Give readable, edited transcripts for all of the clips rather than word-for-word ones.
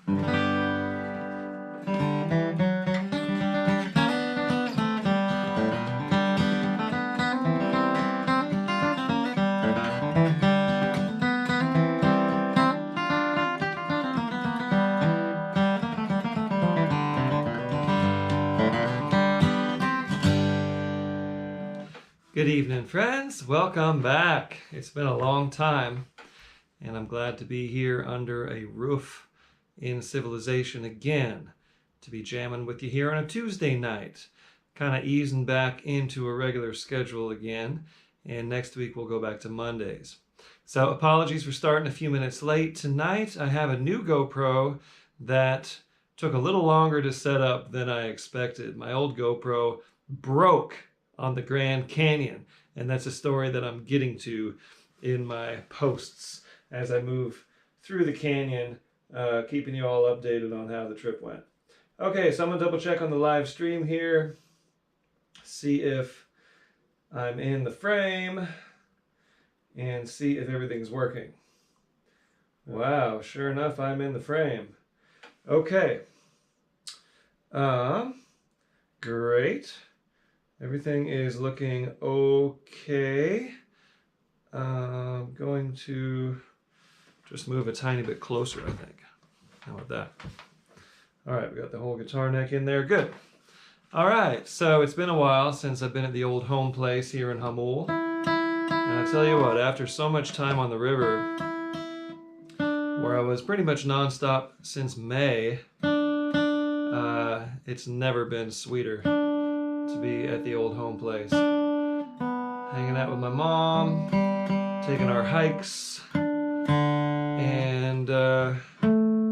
Good evening, friends. Welcome back. It's been a long time, and I'm glad to be here under a roof in civilization again, to be jamming with you here on a Tuesday night, kind of easing back into a regular schedule again, and next week we'll go back to Mondays. So apologies for starting a few minutes late. Tonight I have a new GoPro that took a little longer to set up than I expected. My old GoPro broke on the Grand Canyon, and that's a story that I'm getting to in my posts as I move through the canyon, keeping you all updated on how the trip went. Okay, so I'm gonna double check on the live stream here, see if I'm in the frame, and see if everything's working. Wow, sure enough, I'm in the frame. Okay, great. Everything is looking okay. I'm going to just move a tiny bit closer, I think. How about that? All right, we got the whole guitar neck in there. Good. All right, so it's been a while since I've been at the old home place here in Hamul. And I tell you what, after so much time on the river, where I was pretty much nonstop since May, it's never been sweeter to be at the old home place. Hanging out with my mom, taking our hikes, and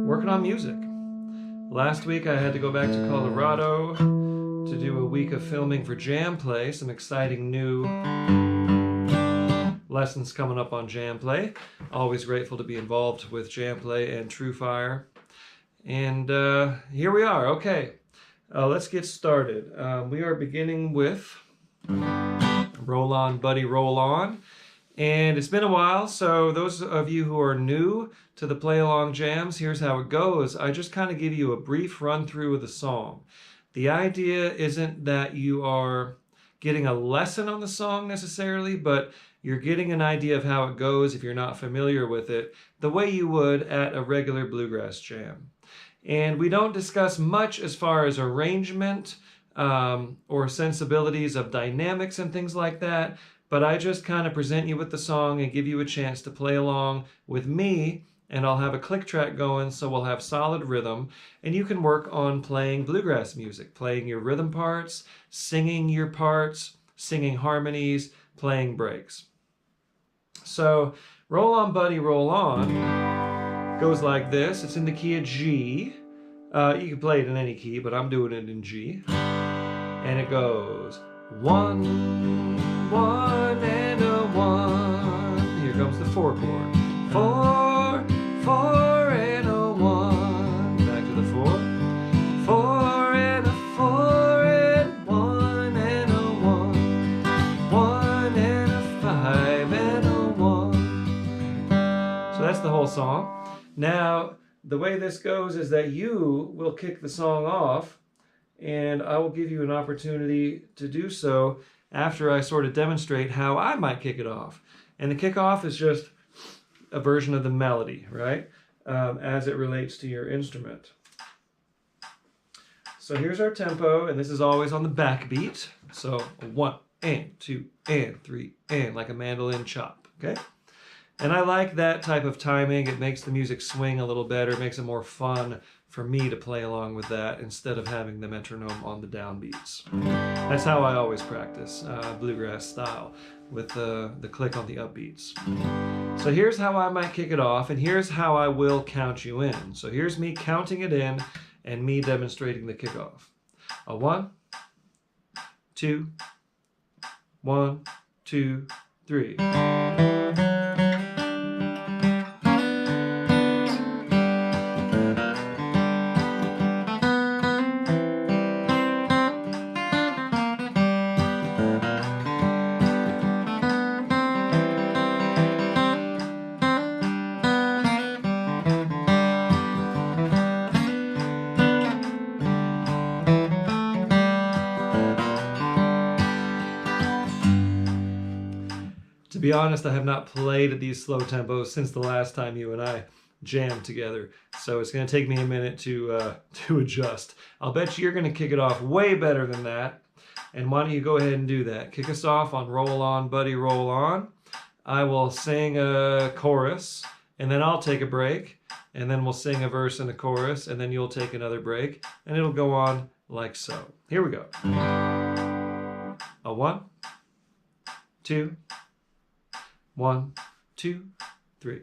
working on music. Last week I had to go back to Colorado to do a week of filming for Jam Play, some exciting new lessons coming up on Jam Play. Always grateful to be involved with Jam Play and True Fire. And here we are. Okay. Let's get started. We are beginning with Roll On, Buddy, Roll On. And it's been a while, so those of you who are new to the Play-Along Jams, here's how it goes. I just kind of give you a brief run-through of the song. The idea isn't that you are getting a lesson on the song necessarily, but you're getting an idea of how it goes if you're not familiar with it, the way you would at a regular bluegrass jam. And we don't discuss much as far as arrangement or sensibilities of dynamics and things like that, but I just kind of present you with the song and give you a chance to play along with me, and I'll have a click track going so we'll have solid rhythm, and you can work on playing bluegrass music, playing your rhythm parts, singing your parts, singing harmonies, playing breaks. So Roll On, Buddy, Roll On goes like this. It's in the key of G. You can play it in any key, but I'm doing it in G. And it goes 1, 1, and a 1. Here comes the 4 chord. 4, 4, and a 1. Back to the 4. 4 and a 4 and 1 and a 1. 1 and a 5 and a 1. So that's the whole song. Now, the way this goes is that you will kick the song off, and I will give you an opportunity to do so after I sort of demonstrate how I might kick it off. And the kickoff is just a version of the melody, right? As it relates to your instrument. So here's our tempo, and this is always on the backbeat. So 1 and 2 and 3 and like a mandolin chop, okay? And I like that type of timing. It makes the music swing a little better. It makes it more fun for me to play along with that instead of having the metronome on the downbeats. That's how I always practice bluegrass style, with the click on the upbeats. So here's how I might kick it off, and here's how I will count you in. So here's me counting it in and me demonstrating the kickoff. A 1, 2, 1, 2, 3. be honest, I have not played at these slow tempos since the last time you and I jammed together. So it's going to take me a minute to adjust. I'll bet you're going to kick it off way better than that. And why don't you go ahead and do that? Kick us off on Roll On, Buddy, Roll On. I will sing a chorus, and then I'll take a break, and then we'll sing a verse and a chorus, and then you'll take another break, and it'll go on like so. Here we go. A 1, 2, 1, 2, 3.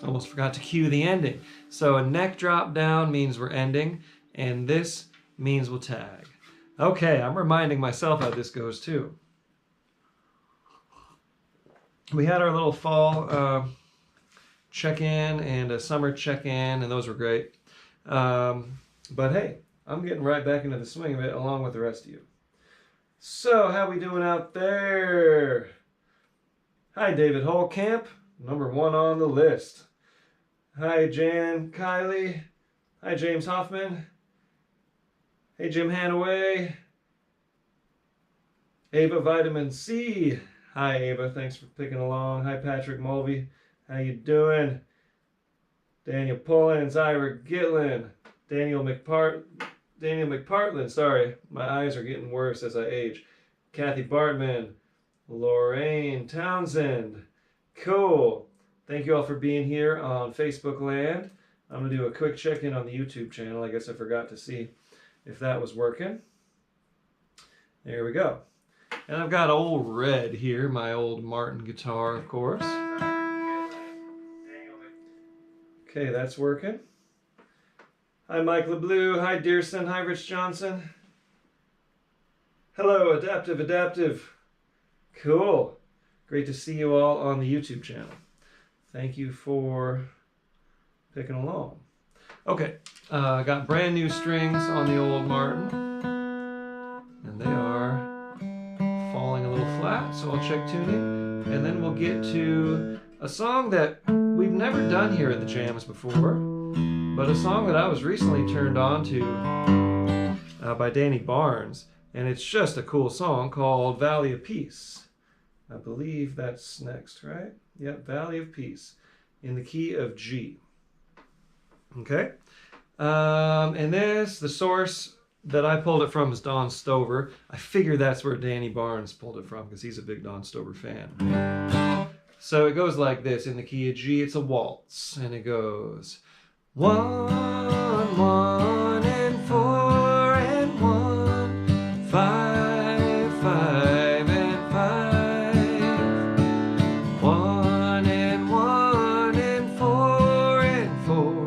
Almost forgot to cue the ending. So a neck drop down means we're ending, and this means we'll tag. Okay, I'm reminding myself how this goes too. We had our little fall check-in and a summer check-in, and those were great. But hey, I'm getting right back into the swing of it along with the rest of you. So, how we doing out there? Hi, David Holcamp, #1 on the list. Hi, Jan Kiley. Hi, James Hoffman. Hey, Jim Hanaway. Ava Vitamin C. Hi, Ava. Thanks for picking along. Hi, Patrick Mulvey. How you doing? Daniel Pullins, Ira Gitlin, Daniel McPartland. Sorry, my eyes are getting worse as I age. Kathy Bartman, Lorraine Townsend. Cool. Thank you all for being here on Facebook land. I'm going to do a quick check-in on the YouTube channel. I guess I forgot to see if that was working. There we go. And I've got old Red here, my old Martin guitar, of course. Okay, that's working. Hi, Mike LeBlue. Hi, Dearson. Hi, Rich Johnson. Hello, Adaptive. Cool. Great to see you all on the YouTube channel. Thank you for picking along. Okay, I got brand new strings on the old Martin. And they are falling a little flat, so I'll check tuning. And then we'll get to a song that we've never done here at the Jams before, but a song that I was recently turned on to by Danny Barnes, and it's just a cool song called Valley of Peace. I believe that's next, right? Yep, Valley of Peace in the key of G. Okay, and the source that I pulled it from is Don Stover. I figure that's where Danny Barnes pulled it from because he's a big Don Stover fan. So it goes like this in the key of G. It's a waltz, and it goes 1, 1 and 4 and 1, 5, 5 and 5, 1 and 1 and 4 and 4,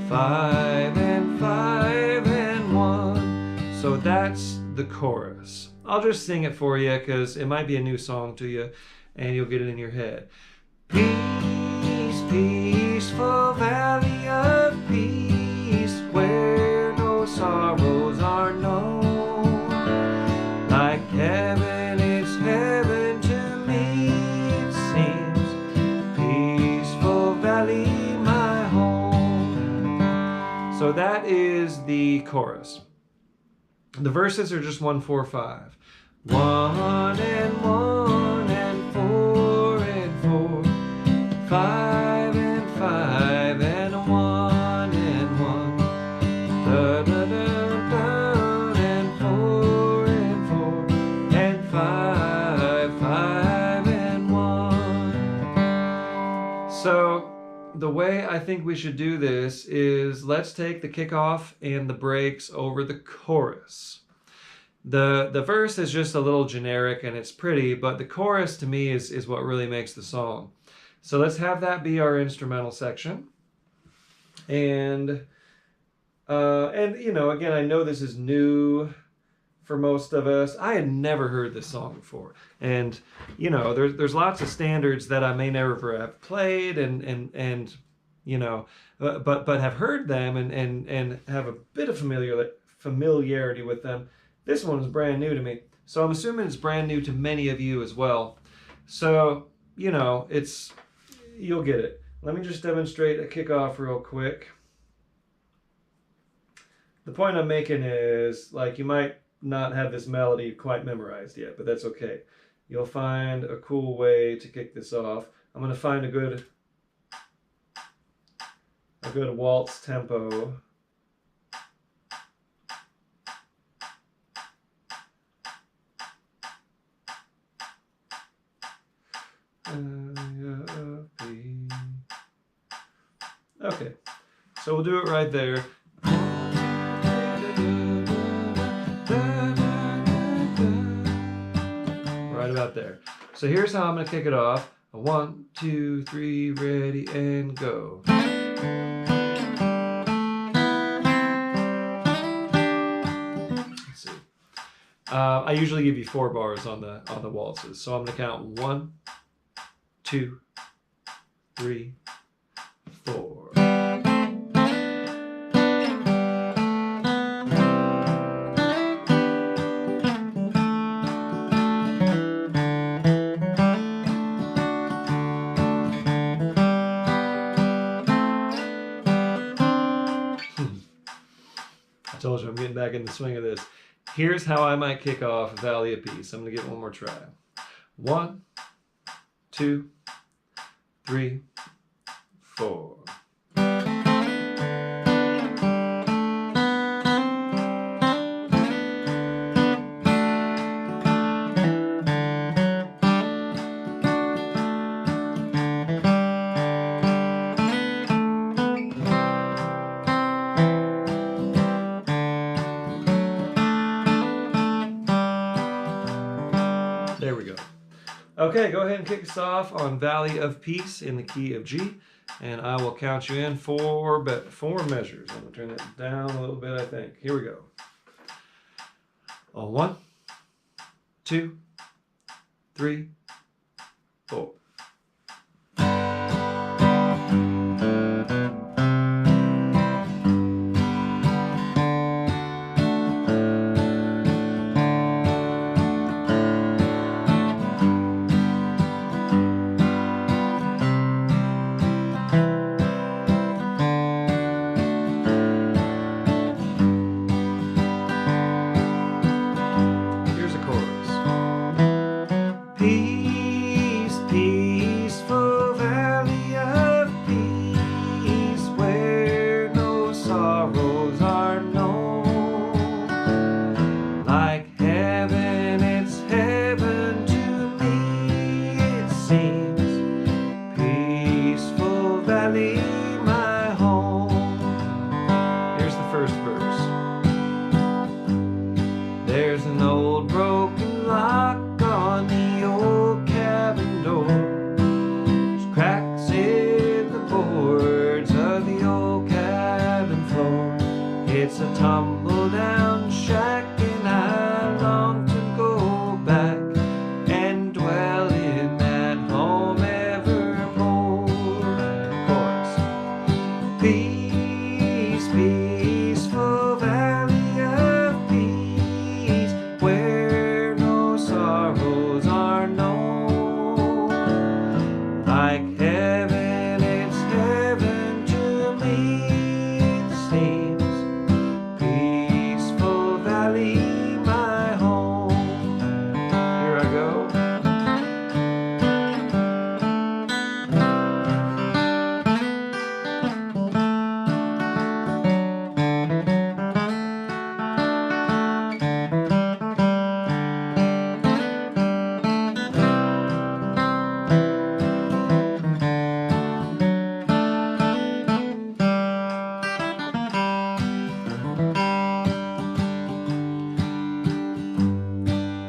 5 and 5 and 1. So that's the chorus. I'll just sing it for you because it might be a new song to you, and you'll get it in your head. Peace, peaceful valley of peace, where no sorrows are known. Like heaven is heaven to me, it seems. Peaceful valley, my home. So that is the chorus. The verses are just 1, 4, 5. 1 and 1 and 4 and 4, 5 and 5 and 1 and 1, da da da da, and 4 and 4 and 5, 5 and 1. So the way I think we should do this is let's take the kickoff and the breaks over the chorus. The verse is just a little generic and it's pretty, but the chorus to me is what really makes the song. So let's have that be our instrumental section. And you know, again, I know this is new for most of us. I had never heard this song before. And, you know, there's lots of standards that I may never have played and you know, but have heard them and have a bit of familiarity with them. This one is brand new to me, so I'm assuming it's brand new to many of you as well. So, you know, you'll get it. Let me just demonstrate a kickoff real quick. The point I'm making is, like, you might not have this melody quite memorized yet, but that's okay. You'll find a cool way to kick this off. I'm going to find a good waltz tempo. Okay, so we'll do it right there. Right about there. So here's how I'm going to kick it off. 1, 2, 3, ready, and go. Let's see. I usually give you 4 bars on the waltzes, so I'm going to count 1, 2, 3, back in the swing of this. Here's how I might kick off Valley of Peace. I'm going to get one more try. 1, 2, 3, 4. There we go. Okay, go ahead and kick us off on Valley of Peace in the key of G, and I will count you in four measures. I'm going to turn it down a little bit, I think. Here we go. 1, 2, 3, 4. There's an old broken lock on the old cabin door. There's cracks in the boards of the old cabin floor. It's a tumble down shack and I long to go back and dwell in that home evermore. Chorus. Peace, peaceful valley of peace, where no sorrows are known. Like heaven, it's heaven to me, it seems. Peaceful valley, my home. Here I go.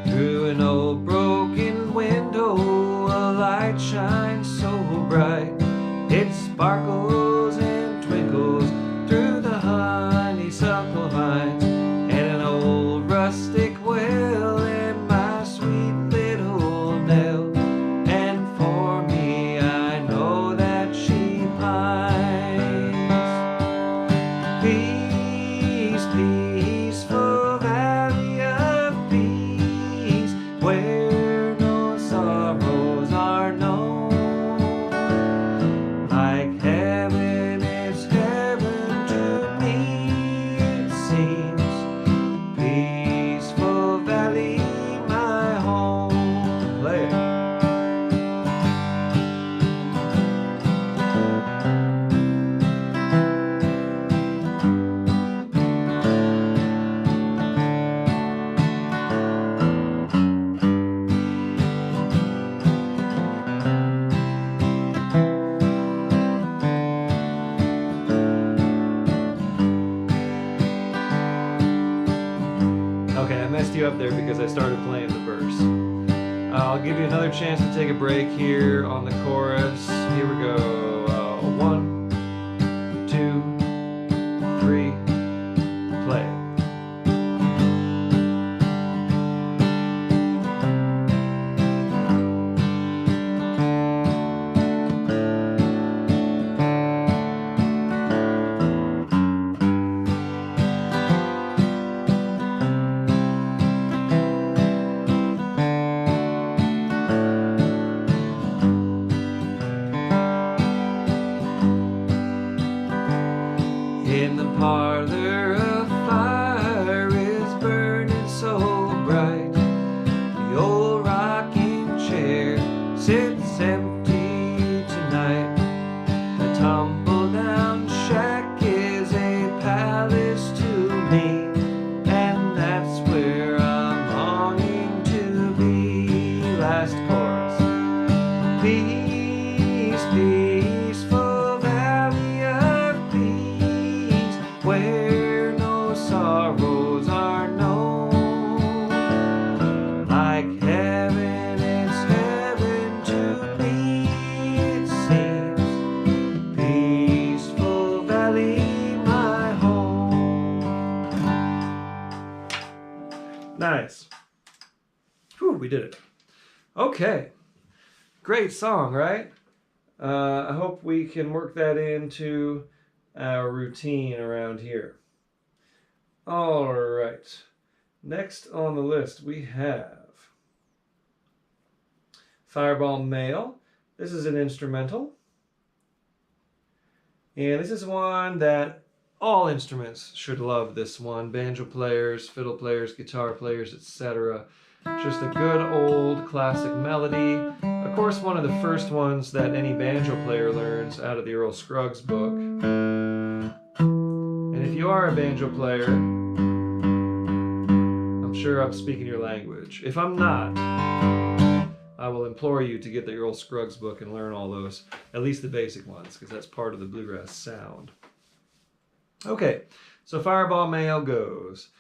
Through an old broken window, a light shines so bright. It sparkles and twinkles through the honeysuckle vines, and an old rustic well, and my sweet little Nell. And for me, I know that she pines. Peace, peaceful valley of peace, where no sorrows are known. Like heaven, it's heaven to me, it seems. Peaceful valley, my home. Play it. Okay, I messed you up there because I started playing the verse. I'll give you another chance to take a break here on the chorus. Here we go. 1, 2, 3, play. Nice. Whew, we did it. Okay. Great song, right? I hope we can work that into our routine around here. All right. Next on the list we have Fireball Male. This is an instrumental. And this is one that all instruments should love this one. Banjo players, fiddle players, guitar players, etc. Just a good old classic melody. Of course, one of the first ones that any banjo player learns out of the Earl Scruggs book. And if you are a banjo player, I'm sure I'm speaking your language. If I'm not, I will implore you to get the Earl Scruggs book and learn all those, at least the basic ones, because that's part of the bluegrass sound. Okay, so Fireball Male goes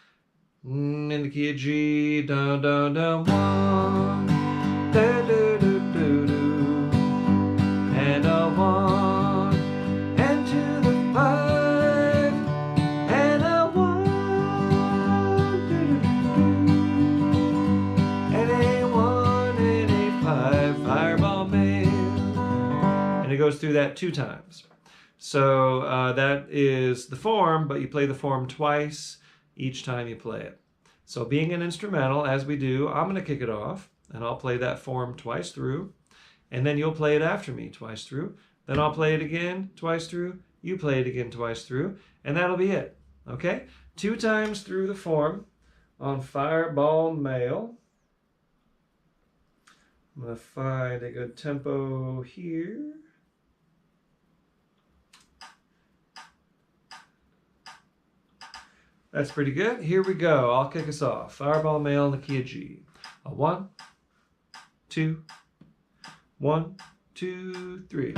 in the key of G, down, down, down, one, da, do, do, do, do, and a one, and to the five, and a one, do, do, do, and a one, and a five, Fireball Male. And it goes through that 2 times. So that is the form, but you play the form twice each time you play it. So being an instrumental, as we do, I'm going to kick it off, and I'll play that form twice through, and then you'll play it after me twice through. Then I'll play it again twice through, you play it again twice through, and that'll be it. Okay? 2 times through the form on Fireball Male. I'm going to find a good tempo here. That's pretty good. Here we go. I'll kick us off. Fireball Male in the key of G. A 1, 2, 1, 2, 3.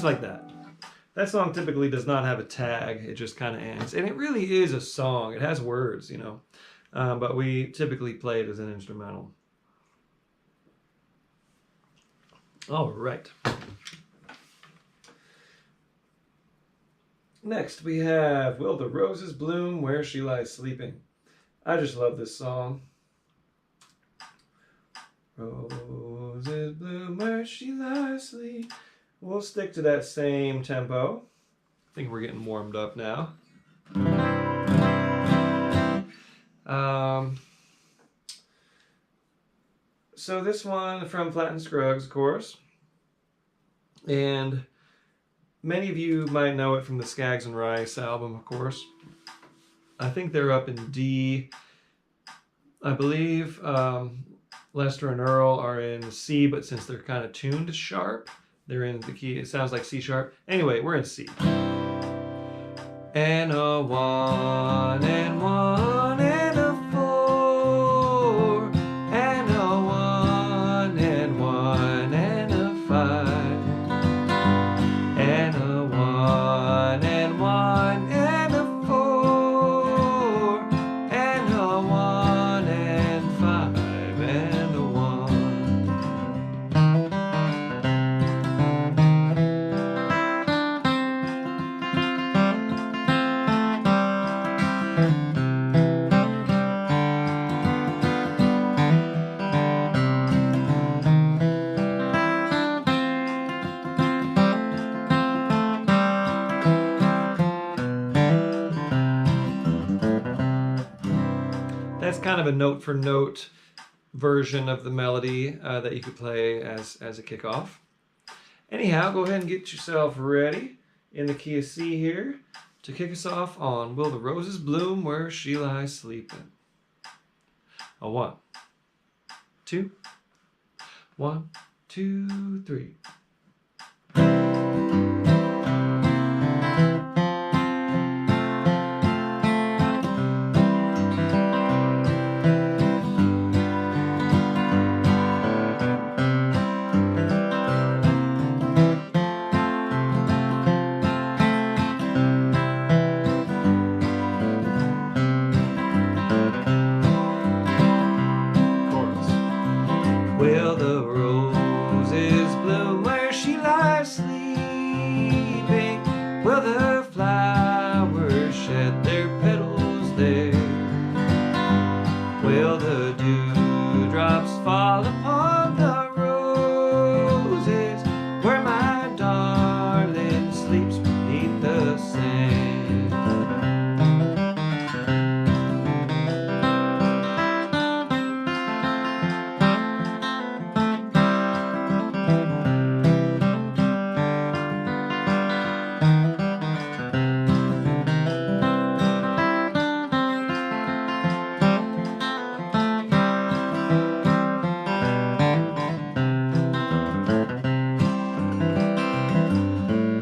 like that. That song typically does not have a tag. It just kind of ends. And it really is a song. It has words, you know. But we typically play it as an instrumental. All right. Next we have Will the Roses Bloom Where She Lies Sleeping. I just love this song. Roses bloom where she lies asleep. We'll stick to that same tempo. I think we're getting warmed up now. So this one from Platt & Scruggs, of course. And many of you might know it from the Skaggs and Rice album, of course. I think they're up in D. I believe Lester and Earl are in C, but since they're kind of tuned sharp, they're in the key. It sounds like C sharp. Anyway, we're in C. And a 1 and 1 and a 4 and a 1 and 1 and a 5 and a 1 and 1 and a 4 and a 1 and 5 and a 1. That's kind of a note-for-note version of the melody that you could play as a kickoff. Anyhow, go ahead and get yourself ready in the key of C here to kick us off on Will the Roses Bloom Where She Lies Sleeping. A 1, 2, 1, 2, 3. Will the roses bloom where she lies sleeping? Will the flowers shed their petals there? Will the dewdrops fall upon the roses where my darling sleeps beneath the sand?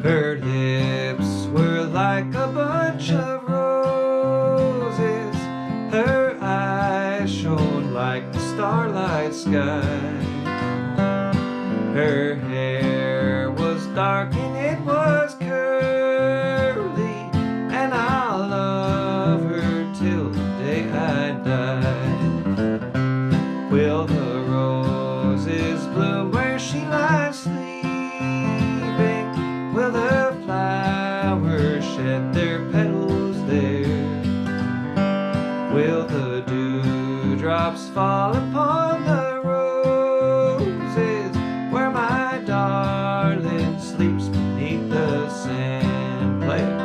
Her lips were like a bunch of roses. Her eyes shone like the starlight sky. Her hair was dark and it was curly, and I'll love her till the day I die. Will the roses bloom where she lies sleeping? Will the flowers shed their petals there? Will the dewdrops fall upon the roses where my darling sleeps beneath the sand? Play it.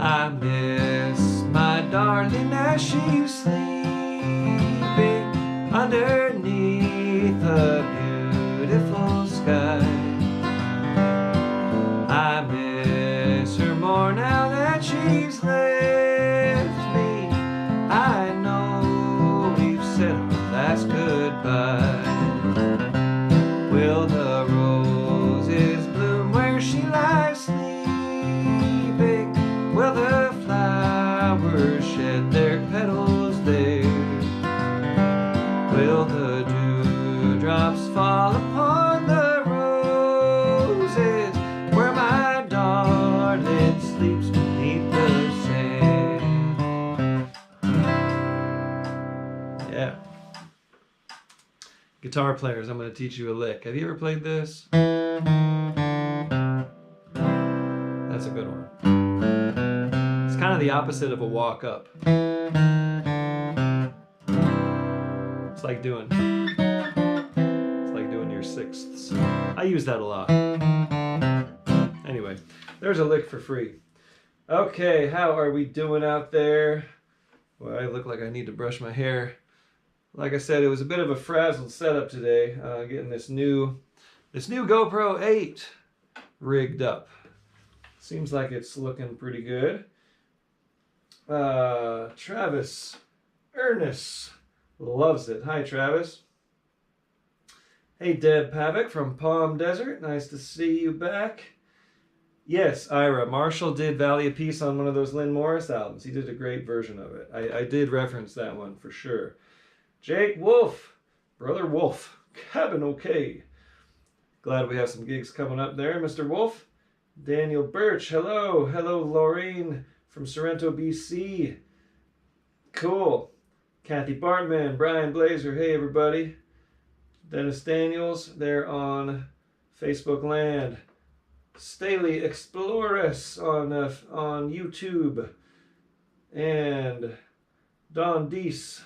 I miss my darling as she's sleeping underneath a beautiful sky. I miss her more now that Guitar players, I'm going to teach you a lick. Have you ever played this? That's a good one. It's kind of the opposite of a walk up. It's like doing your sixths. I use that a lot. Anyway, there's a lick for free. Okay, how are we doing out there? Well, I look like I need to brush my hair. Like I said, it was a bit of a frazzled setup today, getting this new GoPro 8 rigged up. Seems like it's looking pretty good. Travis Ernest loves it. Hi, Travis. Hey, Deb Pavick from Palm Desert. Nice to see you back. Yes, Ira. Marshall did Valley of Peace on one of those Lynn Morris albums. He did a great version of it. I did reference that one for sure. Jake Wolf. Brother Wolf. Cabin okay. Glad we have some gigs coming up there, Mr. Wolf. Daniel Birch. Hello. Hello, Lorraine from Sorrento, BC. Cool. Kathy Bartman. Brian Blazer. Hey, everybody. Dennis Daniels. They're on Facebook Land. Staley Explorers on YouTube, and Don Deese,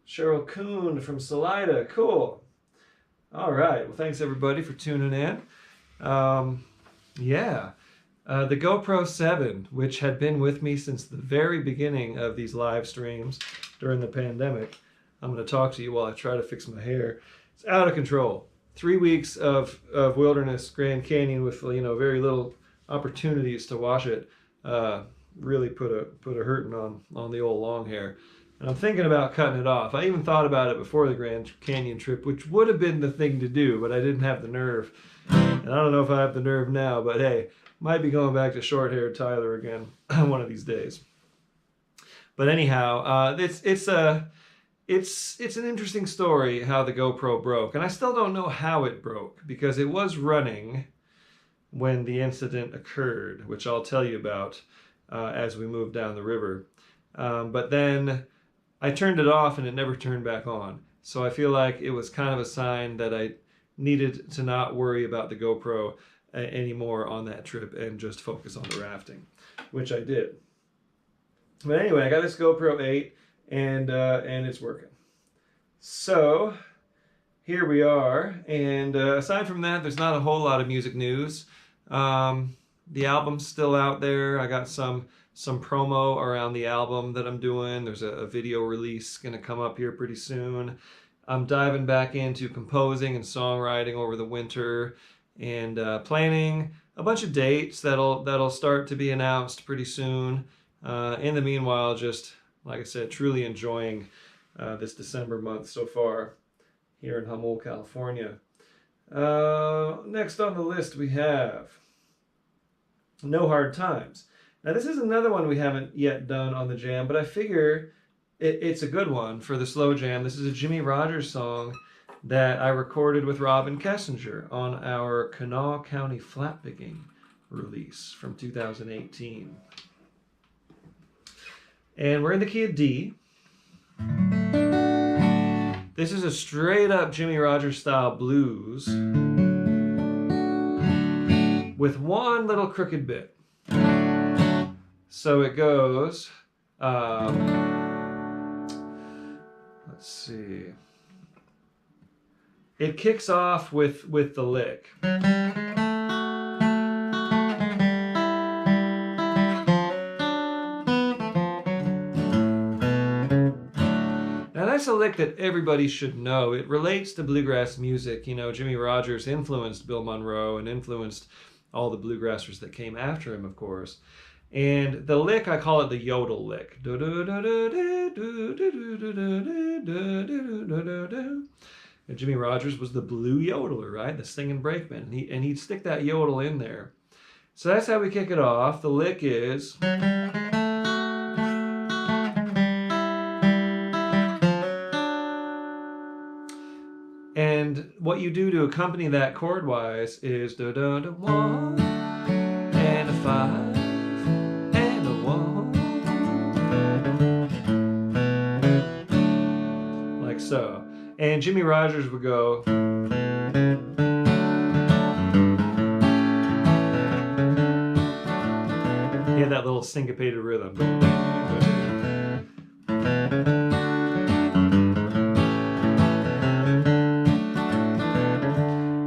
Cheryl Kuhn from Salida. Cool. All right. Well, thanks everybody for tuning in. The GoPro 7, which had been with me since the very beginning of these live streams during the pandemic. I'm going to talk to you while I try to fix my hair. It's out of control. 3 weeks of wilderness Grand Canyon with very little opportunities to wash it really put a hurting on the old long hair, and I'm thinking about cutting it off. I even thought about it before the Grand Canyon trip, which would have been the thing to do, but I didn't have the nerve, and I don't know if I have the nerve now. But hey, might be going back to short-haired Tyler again one of these days. But anyhow, It's an interesting story how the GoPro broke, and I still don't know how it broke because it was running when the incident occurred, which I'll tell you about as we move down the river. But then I turned it off and it never turned back on. So I feel like it was kind of a sign that I needed to not worry about the GoPro anymore on that trip and just focus on the rafting, which I did. But anyway, I got this GoPro 8. And it's working. So here we are. And aside from that, there's not a whole lot of music news. The album's still out there. I got some promo around the album that I'm doing. There's a video release going to come up here pretty soon. I'm diving back into composing and songwriting over the winter and planning a bunch of dates that'll start to be announced pretty soon. In the meanwhile, just like I said, truly enjoying this December month so far here in Humboldt, California. Next on the list we have No Hard Times. Now this is another one we haven't yet done on the jam, but I figure it's a good one for the slow jam. This is a Jimmy Rogers song that I recorded with Robin Kessinger on our Kanawha County Flatpicking release from 2018. And we're in the key of D. This is a straight up Jimmy Rogers style blues with one little crooked bit. So it goes, let's see. It kicks off with the lick. That's a lick that everybody should know. It relates to bluegrass music. You know, Jimmy Rogers influenced Bill Monroe and influenced all the bluegrassers that came after him, of course. And the lick, I call it the yodel lick. And Jimmy Rogers was the blue yodeler, right? The singing brakeman. And he'd stick that yodel in there. So that's how we kick it off. The lick is... And what you do to accompany that chord-wise is da da da 1 and a 5 and a 1, like so. And Jimmy Rogers would go. He had that little syncopated rhythm.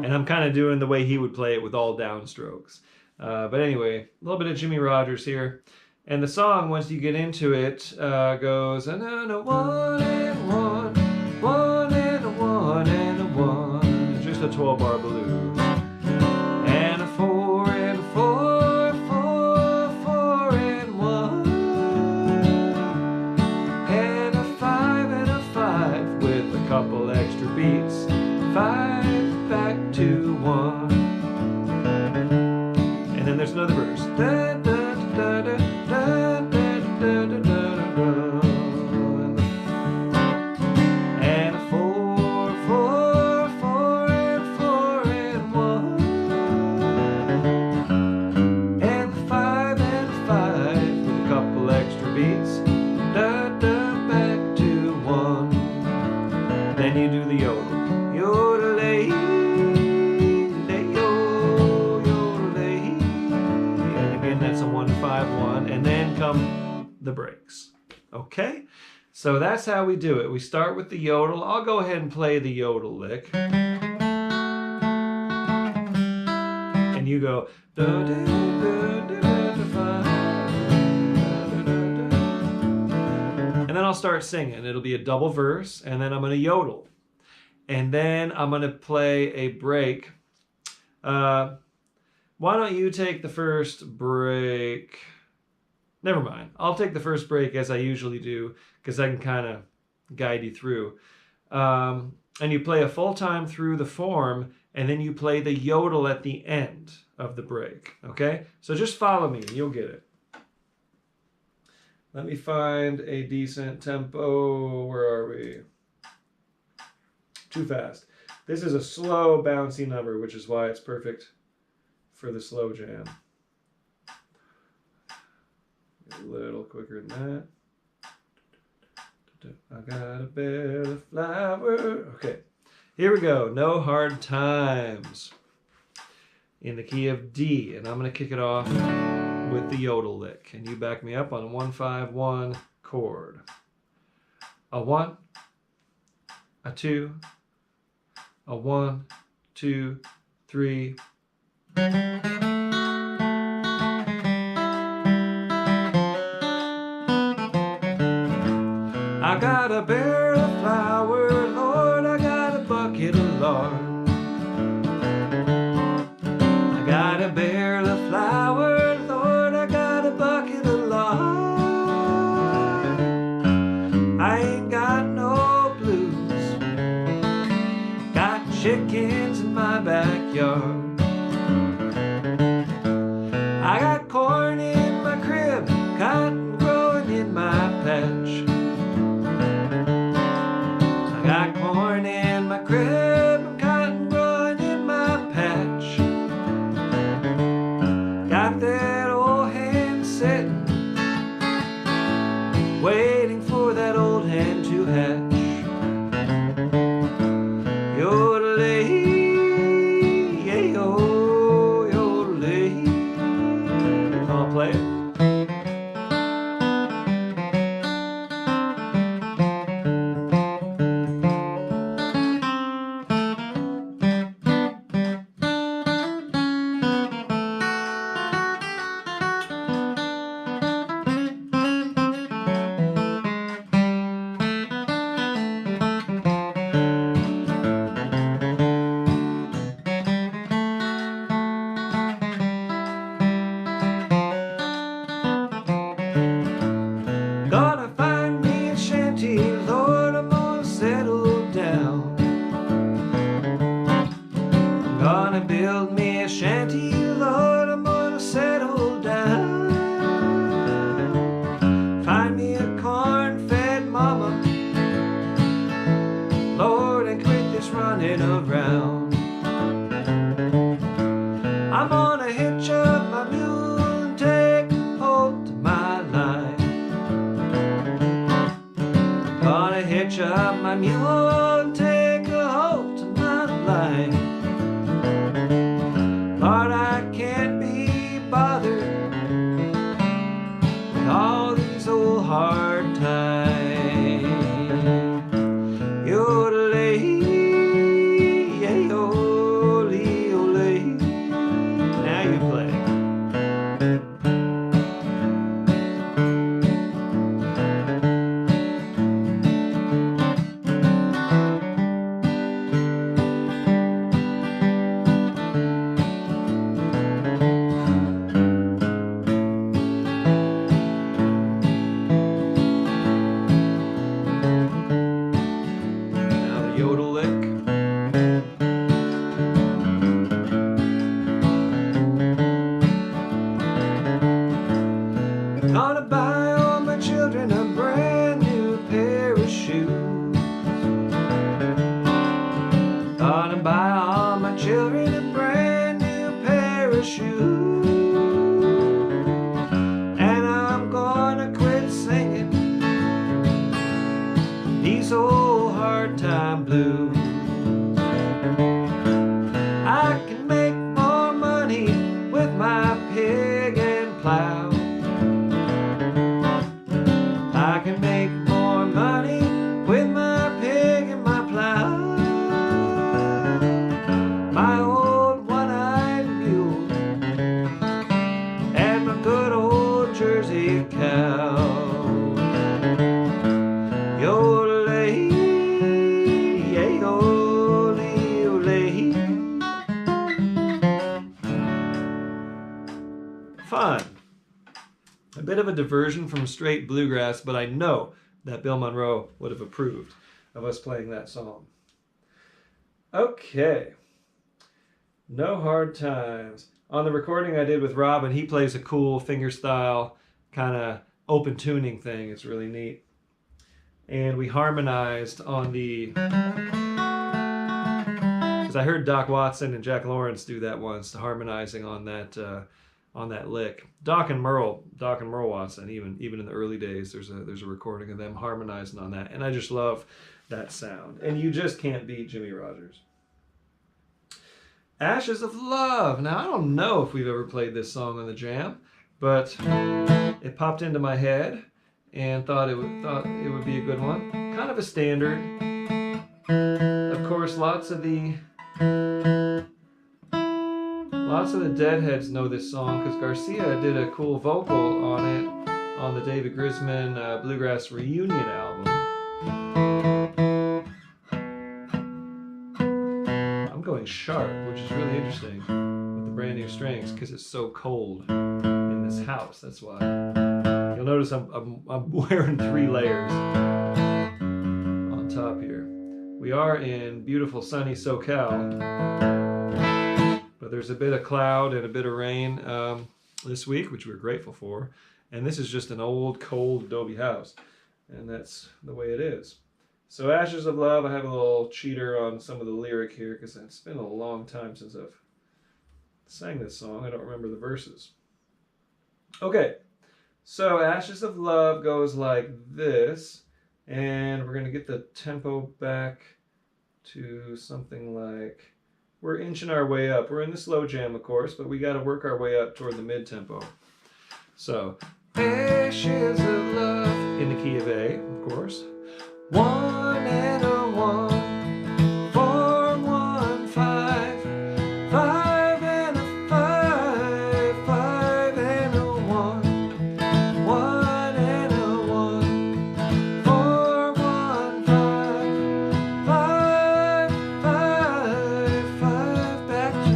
And I'm kind of doing the way he would play it with all downstrokes. But anyway, a little bit of Jimmy Rogers here. And the song, once you get into it, goes, and a one and one, one and a one and a one. It's just a 12-bar blues. And a four and a four, four, four and one. And a five with a couple extra beats. 5 back to 1. And then there's another verse. Da, da, da, da, da, da, da, da, da, da. And a 4, 4, 4 and 4 and 1. And the 5 and 5 with a couple extra beats. Da, da, back to 1. Then you do the yodel. Yodelay, and again that's a 1-5-1, and then come the breaks. Okay, so that's how we do it. We start with the yodel. I'll go ahead and play the yodel lick, and you go. And then I'll start singing. It'll be a double verse, and then I'm going to yodel. And then I'm going to play a break. Why don't you take the first break? Never mind. I'll take the first break as I usually do, because I can kind of guide you through. And you play a full time through the form, and then you play the yodel at the end of the break. Okay? So just follow me, and you'll get it. Let me find a decent tempo. Where are we? Too fast. This is a slow, bouncy number, which is why it's perfect for the slow jam. A little quicker than that. I got a bed of flower. Okay, here we go. No Hard Times in the key of D, and I'm going to kick it off with the yodel lick. And you back me up on a 1-5-1 chord. A 1, a 2, a 1, 2, 3. I got a barrel of flour, Lord, I got a bucket of lard. I got a barrel of flour, Lord, I got a bucket of lard. I ain't got no blues, got chickens in my backyard. I got corn in my crib, cotton growing in my patch. I got corn in my crib and cotton growing in my patch. Got that old hen sitting, waiting for that old hen to hatch. Yodelay, yeah-yo, yodelay. I'll play it. Gonna find me a shanty, Lord, I'm gonna settle down. I'm gonna build me a shanty, Lord, I'm gonna settle down. Find me a corn-fed mama, Lord, and quit this running around. I'm gonna hitch up my mule and take hold of my line. Gonna hitch up my mule and take Gonna buy all my children a brand new pair of shoes. And I'm gonna quit singing these old hard time blues. I can make more money with my pig and plow. I can make more money with my pig and my plow. My old one-eyed mule and my good old Jersey cow. Yodelay, yay-ole-ole. Fun. A bit of a diversion from straight bluegrass, but I know that Bill Monroe would have approved of us playing that song. Okay. No Hard Times. On the recording I did with Robin, he plays a cool fingerstyle kind of open tuning thing. It's really neat. And we harmonized on the... Because I heard Doc Watson and Jack Lawrence do that once, harmonizing on that lick. Doc and Merle Watson, even in the early days, there's a recording of them harmonizing on that, and I just love that sound. And you just can't beat Jimmy Rogers. Ashes of Love. Now, I don't know if we've ever played this song on the Jam, but it popped into my head and thought it would be a good one. Kind of a standard. Of course, lots of the Deadheads know this song because Garcia did a cool vocal on it on the David Grisman Bluegrass Reunion album. I'm going sharp, which is really interesting with the brand new strings because it's so cold in this house. That's why. You'll notice I'm wearing 3 layers on top here. We are in beautiful sunny SoCal. But there's a bit of cloud and a bit of rain this week, which we're grateful for. And this is just an old, cold adobe house. And that's the way it is. So Ashes of Love, I have a little cheater on some of the lyric here because it's been a long time since I've sang this song. I don't remember the verses. Okay, so Ashes of Love goes like this. And we're going to get the tempo back to something like... We're inching our way up. We're in the slow jam, of course, but we got to work our way up toward the mid-tempo. So, Ashes of Love in the key of A, of course. 1 and a 1, 4, 1, 5, 5 and a 5, 5 and a 1, 1 and a 1, 4, 1, 5, 5, 5, 5, back to 1.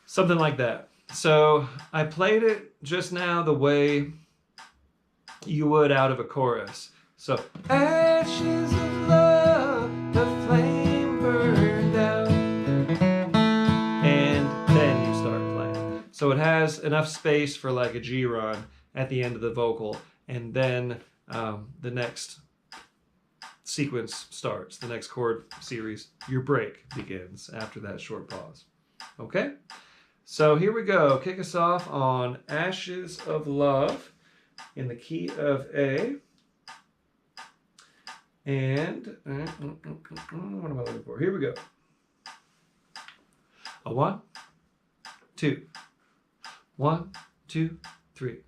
Something like that. So I played it just now the way you would out of a chorus. So, ashes of love, the flame burned out. And then you start playing. So it has enough space for like a G run at the end of the vocal. And then the next sequence starts. The next chord series, your break begins after that short pause. Okay? So here we go. Kick us off on Ashes of Love in the key of A. And what am I looking for? Here we go. A 1, 2, 1, 2, 3.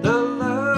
The love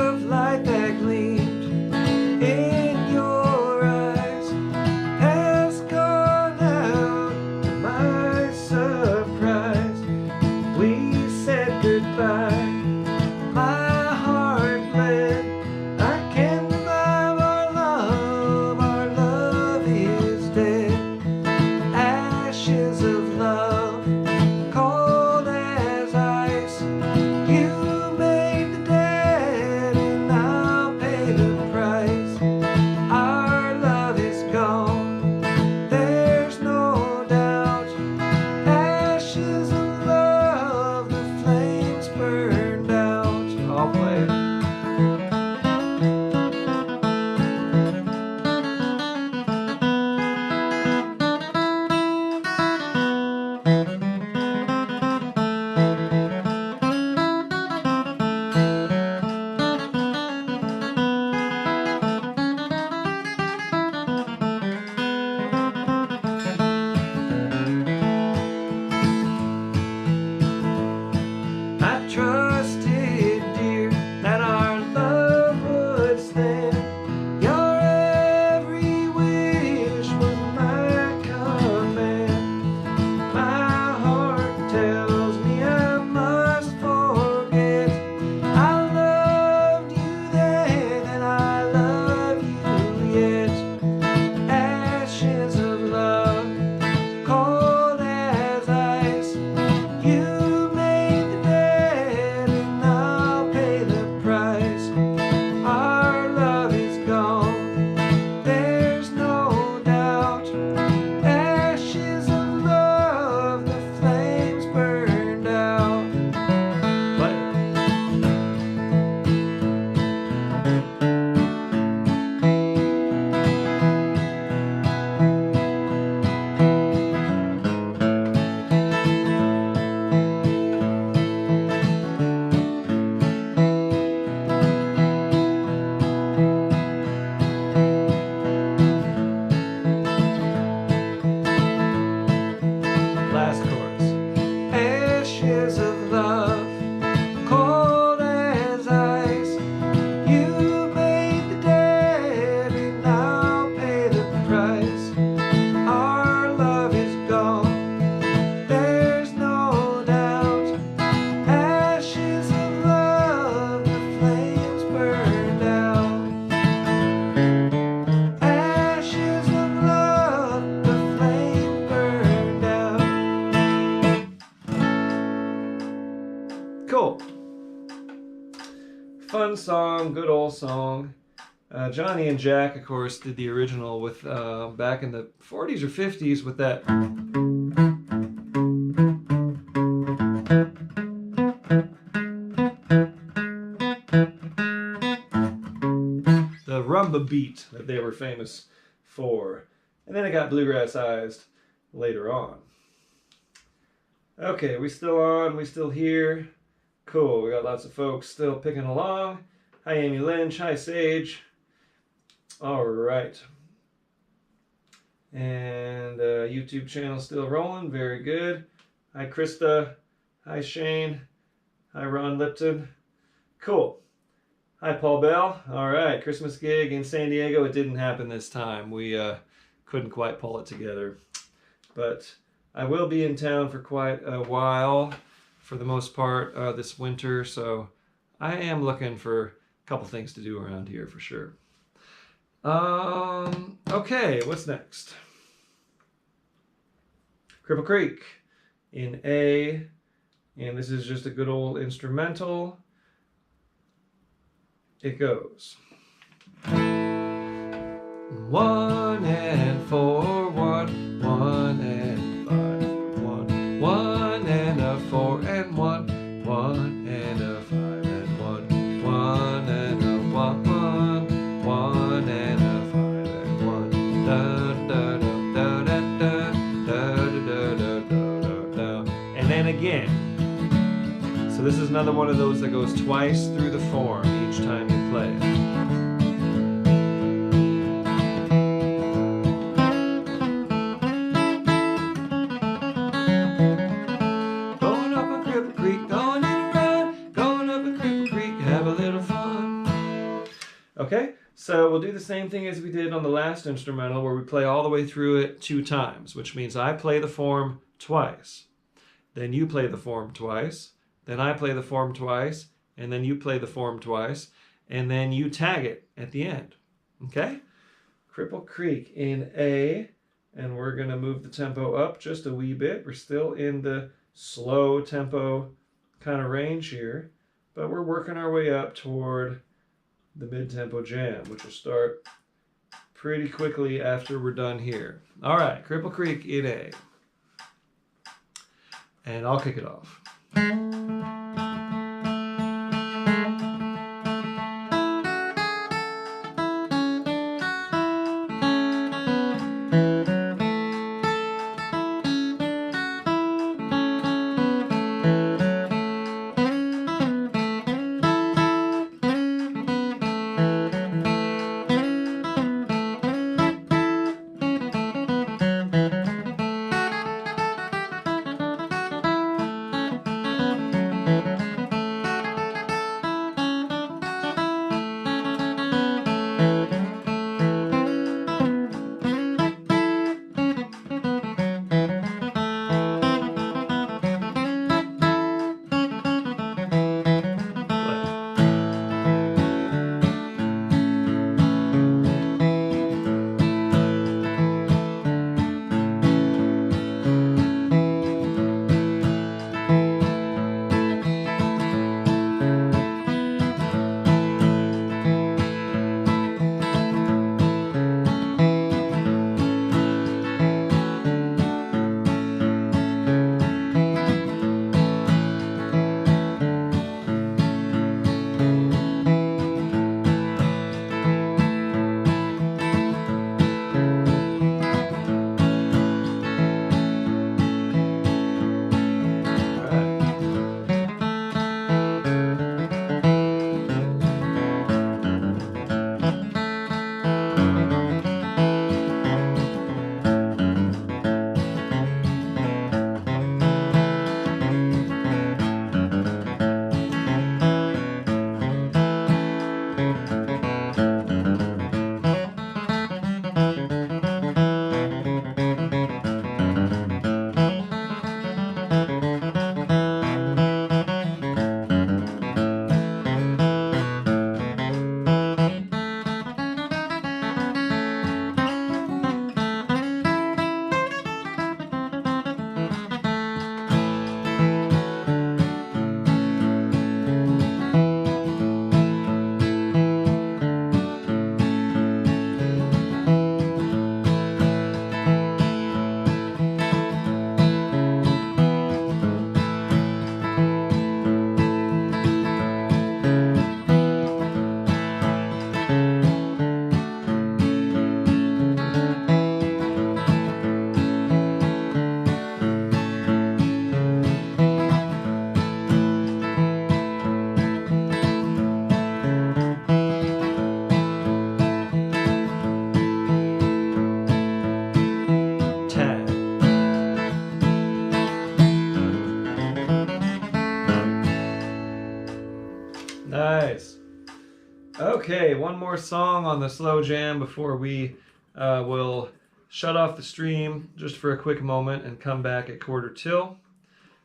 song, good old song. Johnny and Jack, of course, did the original with back in the 40s or 50s with that. The rumba beat that they were famous for. And then it got bluegrassized later on. Okay, we still on? We still here? Cool, we got lots of folks still picking along. Hi, Amy Lynch. Hi, Sage. All right. And YouTube channel still rolling. Very good. Hi, Krista. Hi, Shane. Hi, Ron Lipton. Cool. Hi, Paul Bell. All right. Christmas gig in San Diego. It didn't happen this time. We couldn't quite pull it together. But I will be in town for quite a while, for the most part, this winter. So I am looking for a couple things to do around here for sure. Okay, what's next? Cripple Creek in A, and this is just a good old instrumental. It goes 1 and 4, 1, 1 and 5, 1, 1 and a 4 and 1, 1 and a 5 and 1, 1 and a 1, 1 and a 5 and 1, da da da da da da da da da da. And then again. So this is another one of those that goes twice through the form each time you play it. Going up a Cripple Creek, going in a run, going up a Cripple Creek, have a little fun. Okay, so we'll do the same thing as we did on the last instrumental where we play all the way through it 2 times, which means I play the form twice, then you play the form twice, then I play the form twice, and then you play the form twice, and then you tag it at the end. Okay? Cripple Creek in A, and we're going to move the tempo up just a wee bit. We're still in the slow tempo kind of range here, but we're working our way up toward the mid-tempo jam, which will start pretty quickly after we're done here. All right, Cripple Creek in A. And I'll kick it off. one more song on the slow jam before we will shut off the stream just for a quick moment and come back at quarter till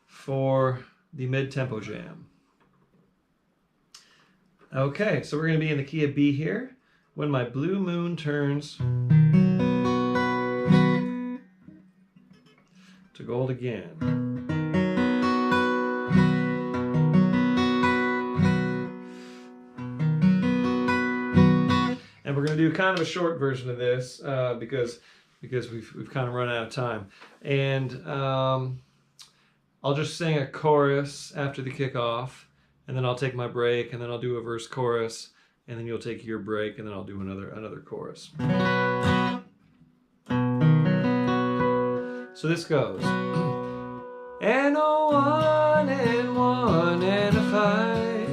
for the mid-tempo jam. Okay, so we're going to be in the key of B here. When my blue moon turns to gold again. And we're going to do kind of a short version of this because we've kind of run out of time. And I'll just sing a chorus after the kickoff, and then I'll take my break, and then I'll do a verse chorus, and then you'll take your break, and then I'll do another chorus. So this goes. And a 1 and 1 and a 5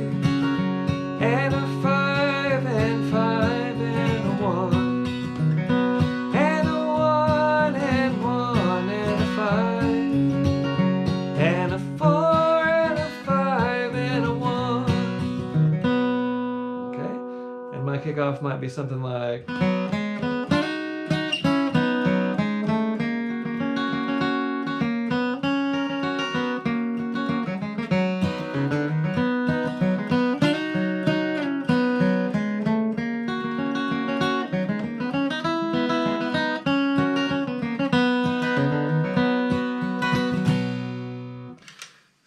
and a 5 and 5 and a 1 and a 1 and 1 and a 5 and a 4 and a 5 and a 1. Okay, and my kickoff might be something like.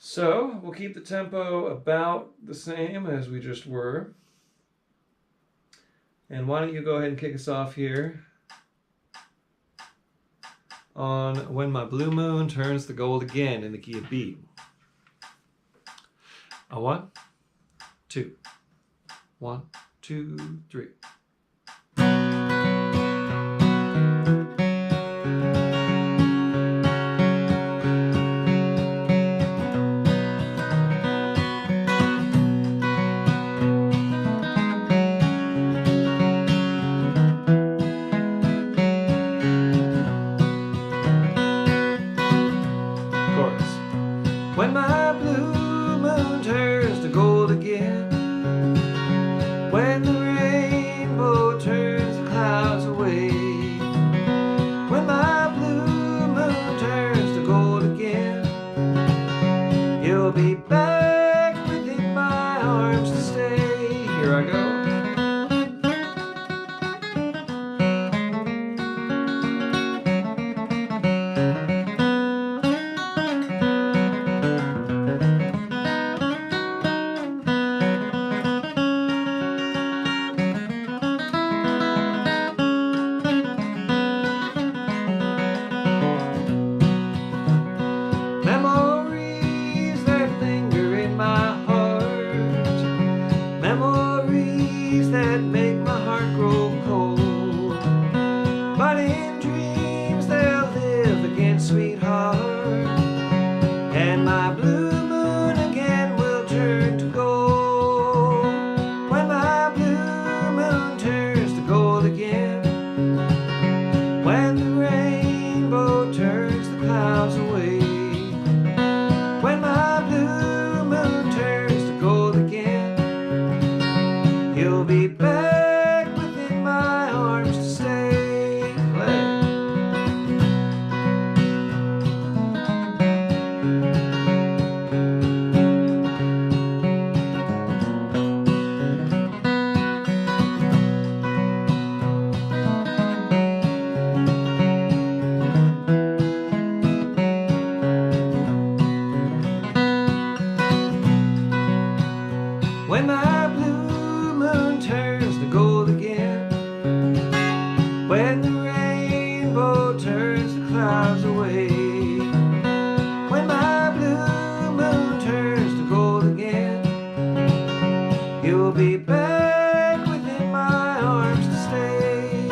So we'll keep the tempo about the same as we just were. And why don't you go ahead and kick us off here on When My Blue Moon Turns to Gold Again in the key of B. A 1, 2, 1, 2, 3. When my blue moon turns to gold again, when the rainbow turns the clouds away, when my blue moon turns to gold again, you'll be back within my arms to stay. Here I go. Memories that linger in my heart, memories that make my heart grow cold, but in dreams they'll live again, sweetheart, and my blue moon again will turn to gold. When my blue moon turns to gold again, when the rainbow turns the clouds away, when my blue moon turns to gold again, you'll be back within my arms to stay. Play. When my blue moon turns to gold again, when the rainbow turns the clouds away, when my blue moon turns to gold again, you'll be back within my arms to stay.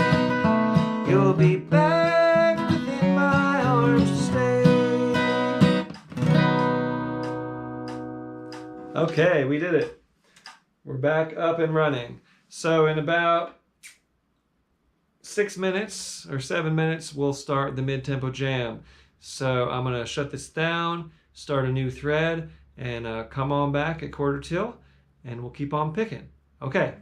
You'll be back within my arms to stay. Okay, we did it. We're back up and running. So in about 6 minutes or 7 minutes, we'll start the mid-tempo jam. So I'm gonna shut this down, start a new thread, and come on back at quarter till, and we'll keep on picking. Okay.